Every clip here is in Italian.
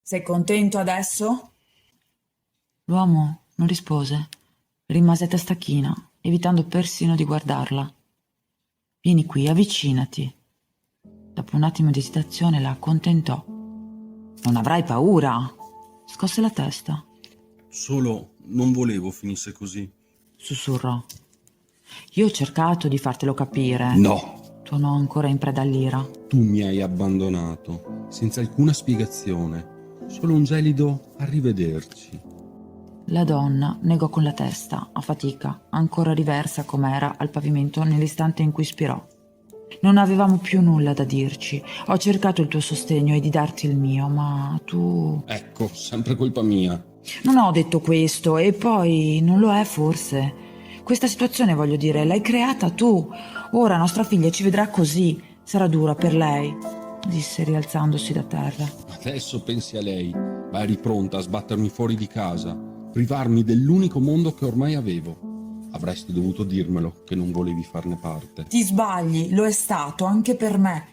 Sei contento adesso? L'uomo non rispose, rimase a testa china, evitando persino di guardarla. Vieni qui, avvicinati. Dopo un attimo di esitazione la accontentò. Non avrai paura? Scosse la testa, Solo non volevo finisse così. sussurrò. Io ho cercato di fartelo capire. No, Tuonò ancora in preda all'ira. tu mi hai abbandonato, senza alcuna spiegazione, solo un gelido arrivederci. La donna negò con la testa, a fatica, ancora riversa com'era al pavimento nell'istante in cui spirò. Non avevamo più nulla da dirci. Ho cercato il tuo sostegno e di darti il mio, ma tu... Ecco, sempre colpa mia. Non ho detto questo, e poi non lo è forse. Questa situazione, voglio dire, l'hai creata tu. Ora nostra figlia ci vedrà così. Sarà dura per lei, disse rialzandosi da terra. Adesso pensi a lei, ma eri pronta a sbattermi fuori di casa, privarmi dell'unico mondo che ormai avevo. Avresti dovuto dirmelo che non volevi farne parte. Ti sbagli, lo è stato anche per me.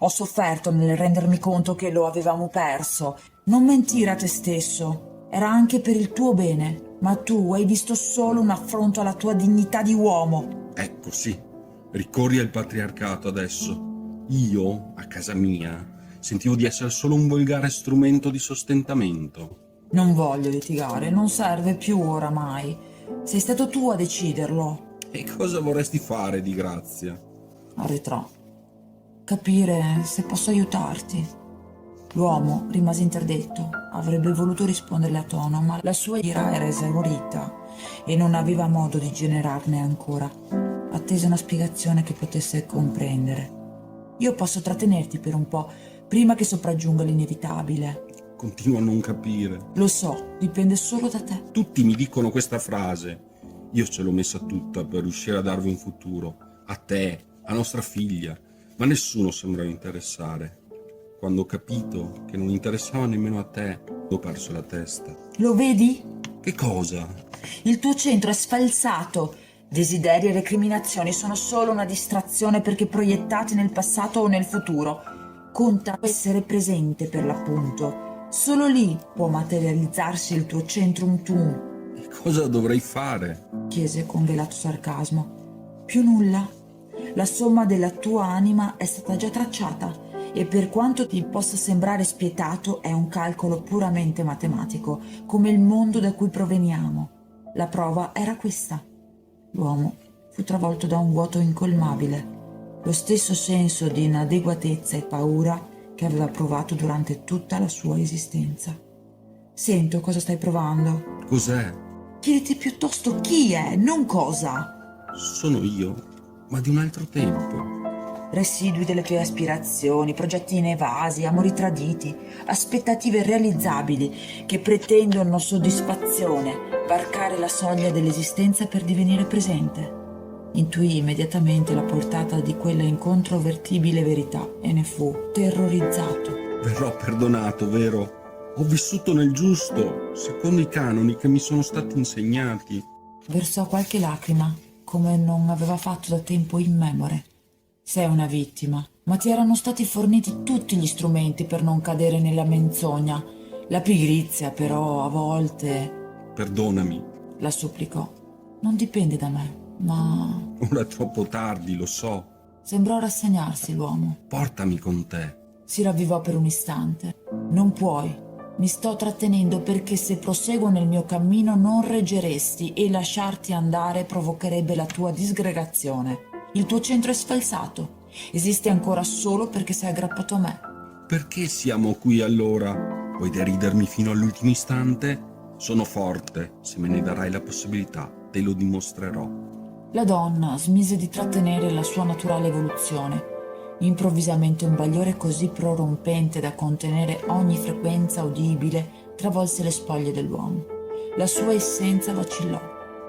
Ho sofferto nel rendermi conto che lo avevamo perso. Non mentire a te stesso. Era anche per il tuo bene, ma tu hai visto solo un affronto alla tua dignità di uomo. Ecco sì, ricorri al patriarcato adesso. Io, a casa mia, sentivo di essere solo un volgare strumento di sostentamento. Non voglio litigare, non serve più oramai. Sei stato tu a deciderlo. E cosa vorresti fare di grazia? Arretrò. Capire se posso aiutarti. L'uomo rimase interdetto. Avrebbe voluto risponderle a tono, ma la sua ira era esaurita e non aveva modo di generarne ancora. Attese una spiegazione che potesse comprendere. Io posso trattenerti per un po', prima che sopraggiunga l'inevitabile. Continuo a non capire. Lo so, dipende solo da te. Tutti mi dicono questa frase. Io ce l'ho messa tutta per riuscire a darvi un futuro. A te, a nostra figlia. Ma nessuno sembrava interessare. Quando ho capito che non interessava nemmeno a te, ho perso la testa. Lo vedi? Che cosa? Il tuo centro è sfalsato. Desideri e recriminazioni sono solo una distrazione perché proiettati nel passato o nel futuro. Conta essere presente per l'appunto. Solo lì può materializzarsi il tuo centrum tuum, E cosa dovrei fare? chiese con velato sarcasmo. Più nulla. La somma della tua anima è stata già tracciata e per quanto ti possa sembrare spietato è un calcolo puramente matematico, come il mondo da cui proveniamo. La prova era questa. L'uomo fu travolto da un vuoto incolmabile, lo stesso senso di inadeguatezza e paura che aveva provato durante tutta la sua esistenza. Sento cosa stai provando. Cos'è? Chiediti piuttosto chi è, non cosa. Sono io, ma di un altro tempo. Residui delle tue aspirazioni, progetti inevasi, amori traditi, aspettative irrealizzabili che pretendono soddisfazione, varcare la soglia dell'esistenza per divenire presente. Intuì immediatamente la portata di quella incontrovertibile verità e ne fu terrorizzato. Verrò perdonato, vero? Ho vissuto nel giusto, secondo i canoni che mi sono stati insegnati. Versò qualche lacrima, come non aveva fatto da tempo immemore. Sei una vittima, ma ti erano stati forniti tutti gli strumenti per non cadere nella menzogna. La pigrizia, però, a volte... Perdonami, La supplicò. Non dipende da me, ma... ora è troppo tardi, lo so. Sembrò rassegnarsi l'uomo. Portami con te. Si ravvivò per un istante. Non puoi. Mi sto trattenendo perché se proseguo nel mio cammino non reggeresti e lasciarti andare provocherebbe la tua disgregazione. Il tuo centro è sfalsato. Esiste ancora solo perché sei aggrappato a me. Perché siamo qui allora? Vuoi deridermi fino all'ultimo istante? Sono forte, se me ne darai la possibilità, te lo dimostrerò. La donna smise di trattenere la sua naturale evoluzione. Improvvisamente un bagliore così prorompente da contenere ogni frequenza udibile travolse le spoglie dell'uomo. La sua essenza vacillò.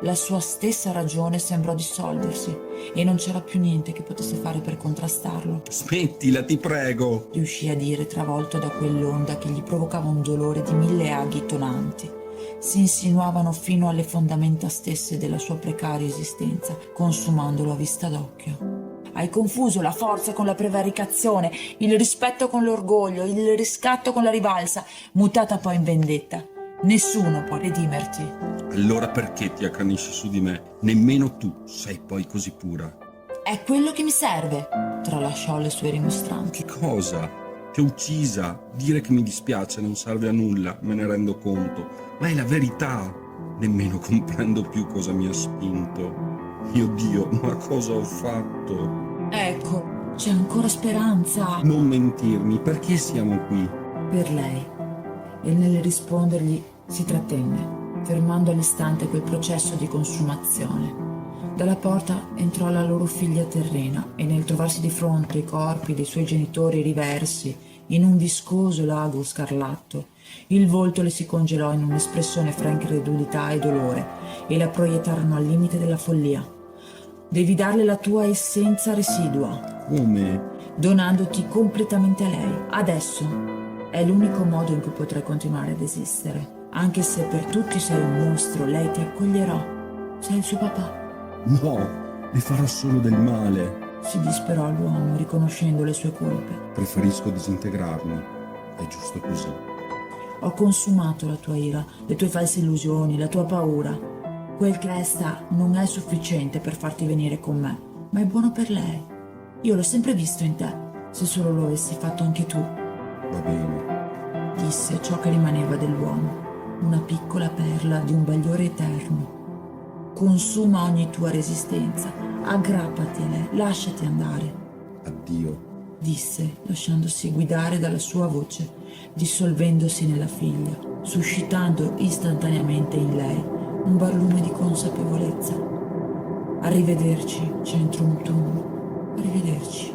La sua stessa ragione sembrò dissolversi e non c'era più niente che potesse fare per contrastarlo. Smettila, ti prego! Riuscì a dire, travolto da quell'onda che gli provocava un dolore di 1000 aghi tonanti. Si insinuavano fino alle fondamenta stesse della sua precaria esistenza, consumandolo a vista d'occhio. Hai confuso la forza con la prevaricazione, il rispetto con l'orgoglio, il riscatto con la rivalsa, mutata poi in vendetta. Nessuno può redimerti. Allora perché ti accanisci su di me? Nemmeno tu sei poi così pura. È quello che mi serve, tralasciò le sue rimostranze. Che cosa? Ti ho uccisa. Dire che mi dispiace non serve a nulla, me ne rendo conto. Ma è la verità. Nemmeno comprendo più cosa mi ha spinto. Mio Dio, ma cosa ho fatto? Ecco, c'è ancora speranza. Non mentirmi, perché siamo qui? Per lei. E nel rispondergli si trattenne, fermando all'istante quel processo di consumazione. Dalla porta entrò la loro figlia terrena e nel trovarsi di fronte i corpi dei suoi genitori riversi in un viscoso lago scarlatto, il volto le si congelò in un'espressione fra incredulità e dolore e la proiettarono al limite della follia. Devi darle la tua essenza residua, Come? donandoti completamente a lei. Adesso è l'unico modo in cui potrai continuare ad esistere. Anche se per tutti sei un mostro, lei ti accoglierà. Sei il suo papà. No, le farò solo del male. Si disperò l'uomo, riconoscendo le sue colpe. Preferisco disintegrarmi. È giusto così. Ho consumato la tua ira, le tue false illusioni, la tua paura. Quel che resta non è sufficiente per farti venire con me, ma è buono per lei. Io l'ho sempre visto in te, se solo lo avessi fatto anche tu, Va bene. disse ciò che rimaneva dell'uomo, una piccola perla di un bagliore eterno. Consuma ogni tua resistenza, aggrappati a lei, lasciati andare, Addio. disse, lasciandosi guidare dalla sua voce, dissolvendosi nella figlia, suscitando istantaneamente in lei un barlume di consapevolezza. Arrivederci, Centrum Tum, arrivederci.